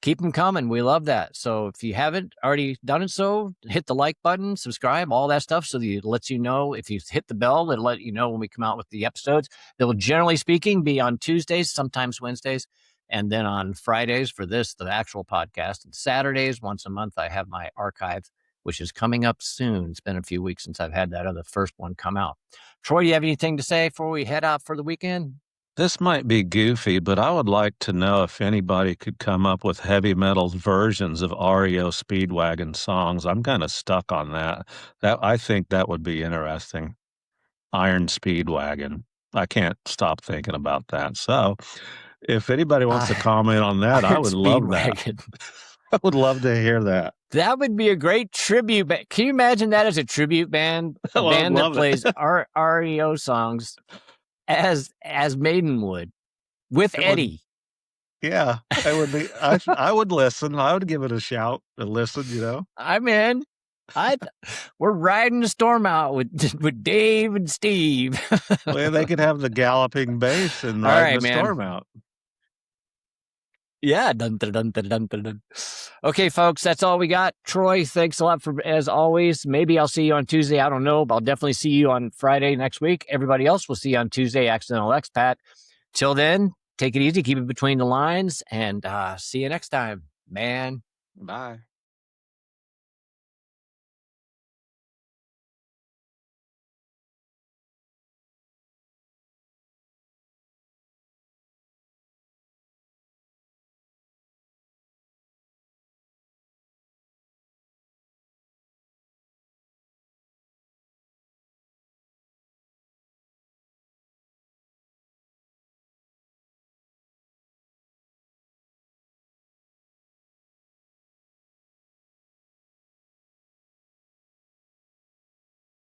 Keep them coming. We love that. So if you haven't already done it, so hit the like button, subscribe, all that stuff. So that it lets you know. If you hit the bell, it'll let you know when we come out with the episodes. They'll generally speaking be on Tuesdays, sometimes Wednesdays, and then on Fridays for the actual podcast. And Saturdays, once a month, I have my archive, which is coming up soon. It's been a few weeks since I've had that other first one come out. Troy, do you have anything to say before we head out for the weekend? This might be goofy, but I would like to know if anybody could come up with heavy metal versions of REO Speedwagon songs. I'm kind of stuck on that. I think that would be interesting. Iron Speedwagon. I can't stop thinking about that. So, if anybody wants to comment on that, I would love that. I would love to hear that. That would be a great tribute band. Can you imagine that as a tribute band? A band that plays REO songs as Maiden would with Eddie. Yeah, it would be. I would listen. I would give it a shout and listen. I'm in. We're riding the storm out with Dave and Steve. Well, they could have the galloping bass and ride the storm out. Yeah. Dun, dun, dun, dun, dun, dun. Okay, folks, that's all we got. Troy, thanks a lot as always. Maybe I'll see you on Tuesday. I don't know, but I'll definitely see you on Friday next week. Everybody else will see you on Tuesday, Accidental Expat. Till then, take it easy, keep it between the lines, and see you next time, man. Bye.